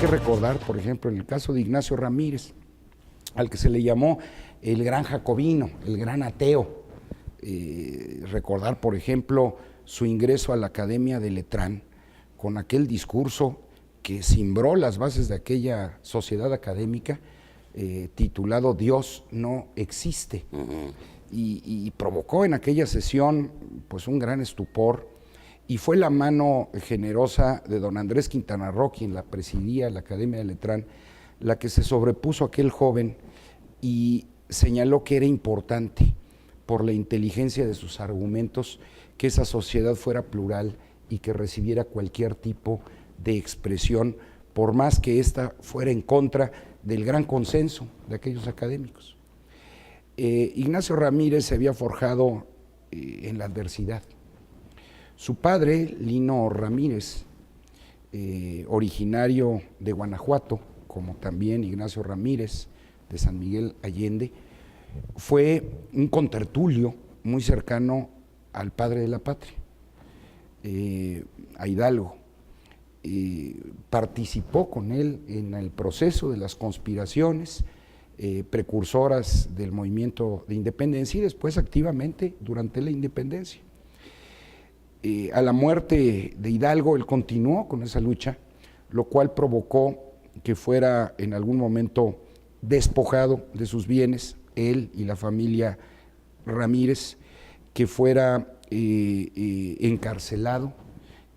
que recordar, por ejemplo, en el caso de Ignacio Ramírez, al que se le llamó el gran jacobino, el gran ateo. Recordar, por ejemplo, su ingreso a la Academia de Letrán, con aquel discurso que cimbró las bases de aquella sociedad académica, titulado Dios no existe, y provocó en aquella sesión pues un gran estupor, y fue la mano generosa de don Andrés Quintana Roo, quien la presidía, la Academia de Letrán, la que se sobrepuso a aquel joven y señaló que era importante, por la inteligencia de sus argumentos, que esa sociedad fuera plural y que recibiera cualquier tipo de expresión, por más que ésta fuera en contra del gran consenso de aquellos académicos. Ignacio Ramírez se había forjado en la adversidad. Su padre, Lino Ramírez, originario de Guanajuato, como también Ignacio Ramírez de San Miguel Allende, fue un contertulio muy cercano al padre de la patria, a Hidalgo. Participó con él en el proceso de las conspiraciones precursoras del movimiento de independencia y después activamente durante la independencia. A la muerte de Hidalgo, él continuó con esa lucha, lo cual provocó que fuera en algún momento despojado de sus bienes, él y la familia Ramírez, que fuera encarcelado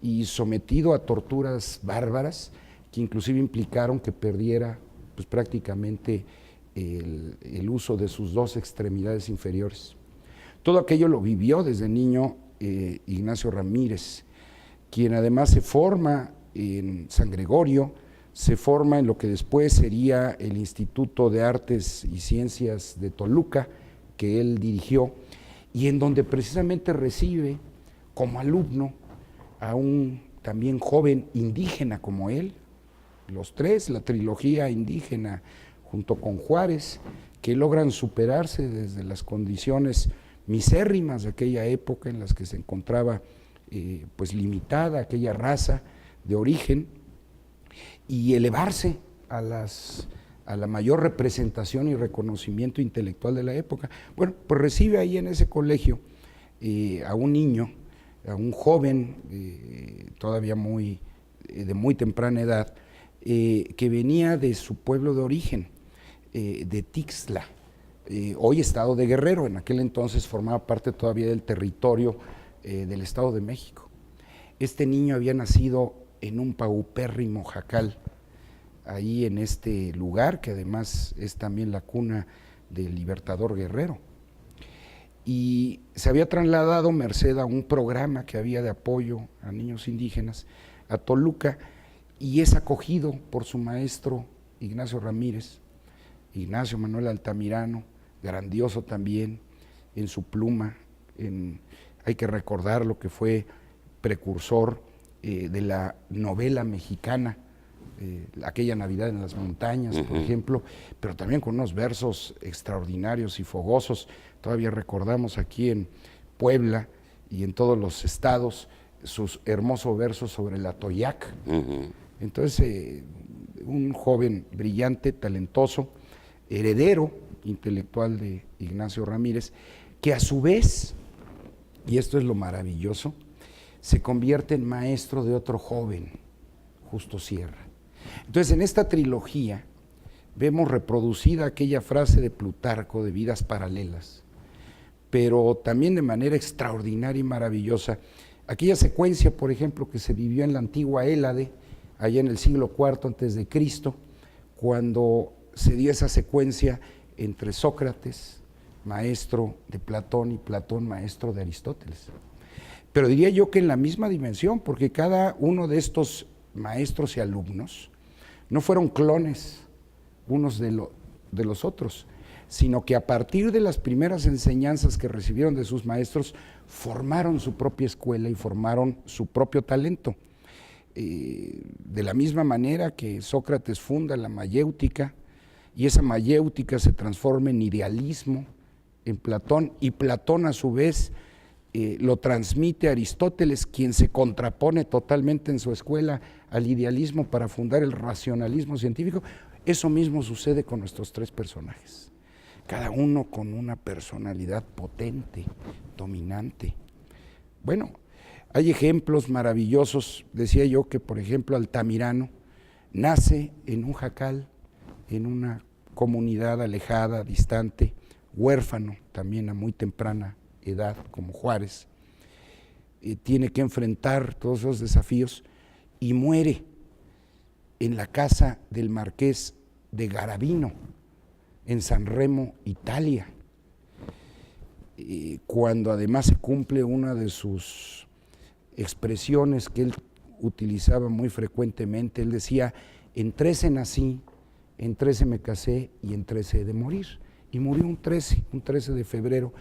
y sometido a torturas bárbaras que inclusive implicaron que perdiera pues, prácticamente el uso de sus dos extremidades inferiores. Todo aquello lo vivió desde niño Ignacio Ramírez, quien además se forma en San Gregorio, se forma en lo que después sería el Instituto de Artes y Ciencias de Toluca, que él dirigió, y en donde precisamente recibe como alumno a un también joven indígena como él, los tres, la trilogía indígena junto con Juárez, que logran superarse desde las condiciones misérrimas de aquella época en las que se encontraba pues limitada aquella raza de origen, y elevarse a la mayor representación y reconocimiento intelectual de la época. Bueno, pues recibe ahí en ese colegio a un niño, a un joven todavía de muy temprana edad, que venía de su pueblo de origen, de Tixla, hoy estado de Guerrero, en aquel entonces formaba parte todavía del territorio del Estado de México. Este niño había nacido en un paupérrimo jacal, ahí en este lugar, que además es también la cuna del Libertador Guerrero. Y se había trasladado merced a un programa que había de apoyo a niños indígenas a Toluca, y es acogido por su maestro Ignacio Ramírez, Ignacio Manuel Altamirano, grandioso también en su pluma, hay que recordar lo que fue precursor de la novela mexicana, aquella Navidad en las montañas, por ejemplo, pero también con unos versos extraordinarios y fogosos. Todavía recordamos aquí en Puebla y en todos los estados sus hermosos versos sobre la Toyac. Entonces, un joven brillante, talentoso, heredero intelectual de Ignacio Ramírez, que a su vez, y esto es lo maravilloso, se convierte en maestro de otro joven, Justo Sierra. Entonces, en esta trilogía vemos reproducida aquella frase de Plutarco de vidas paralelas, pero también de manera extraordinaria y maravillosa, aquella secuencia, por ejemplo, que se vivió en la antigua Hélade, allá en el siglo IV a.C., cuando se dio esa secuencia entre Sócrates, maestro de Platón, y Platón, maestro de Aristóteles. Pero diría yo que en la misma dimensión, porque cada uno de estos maestros y alumnos no fueron clones unos de los otros, sino que a partir de las primeras enseñanzas que recibieron de sus maestros, formaron su propia escuela y formaron su propio talento. De la misma manera que Sócrates funda la mayéutica, y esa mayéutica se transforma en idealismo en Platón, y Platón a su vez lo transmite Aristóteles, quien se contrapone totalmente en su escuela al idealismo para fundar el racionalismo científico. Eso mismo sucede con nuestros tres personajes, cada uno con una personalidad potente, dominante. Bueno, hay ejemplos maravillosos. Decía yo que, por ejemplo, Altamirano nace en un jacal, en una comunidad alejada, distante, huérfano también a muy temprana edad, como Juárez. Tiene que enfrentar todos esos desafíos y muere en la casa del marqués de Garavino, en San Remo, Italia, cuando además se cumple una de sus expresiones que él utilizaba muy frecuentemente. Él decía: en 13 nací, en 13 me casé y en 13 he de morir. Y murió un 13 de febrero,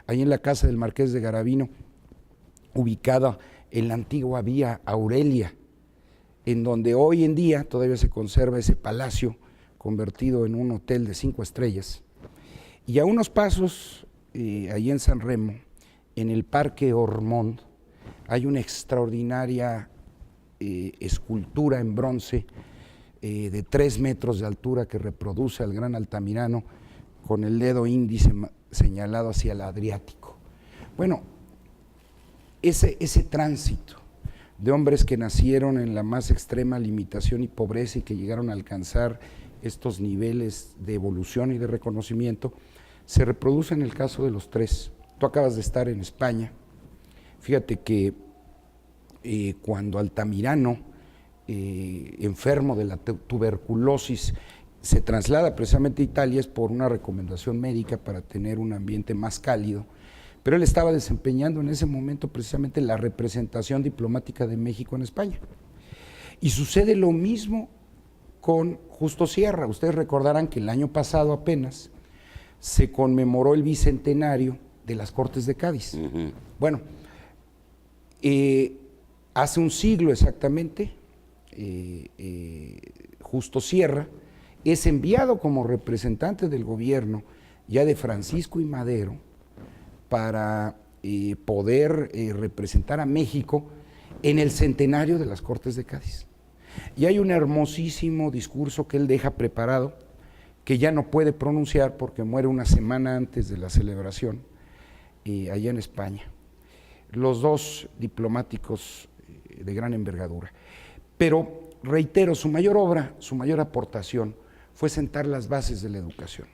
ahí en la casa del marqués de Garavino, ubicada en la antigua Vía Aurelia, en donde hoy en día todavía se conserva ese palacio convertido en un hotel de 5 estrellas. Y a unos pasos, allí en San Remo, en el Parque Ormond, hay una extraordinaria escultura en bronce de 3 metros de altura que reproduce al gran Altamirano con el dedo índice señalado hacia el Adriático. Bueno, ese tránsito de hombres que nacieron en la más extrema limitación y pobreza y que llegaron a alcanzar estos niveles de evolución y de reconocimiento, se reproduce en el caso de los tres. Tú acabas de estar en España. Fíjate que cuando Altamirano, enfermo de la tuberculosis, se traslada precisamente a Italia, es por una recomendación médica para tener un ambiente más cálido, pero él estaba desempeñando en ese momento precisamente la representación diplomática de México en España. Y sucede lo mismo con Justo Sierra. Ustedes recordarán que el año pasado apenas se conmemoró el bicentenario de las Cortes de Cádiz. Bueno, hace un siglo exactamente, Justo Sierra es enviado como representante del gobierno ya de Francisco I. Madero para poder representar a México en el centenario de las Cortes de Cádiz. Y hay un hermosísimo discurso que él deja preparado, que ya no puede pronunciar porque muere una semana antes de la celebración, allá en España. Los dos diplomáticos de gran envergadura. Pero, reitero, su mayor obra, su mayor aportación fue sentar las bases de la educación.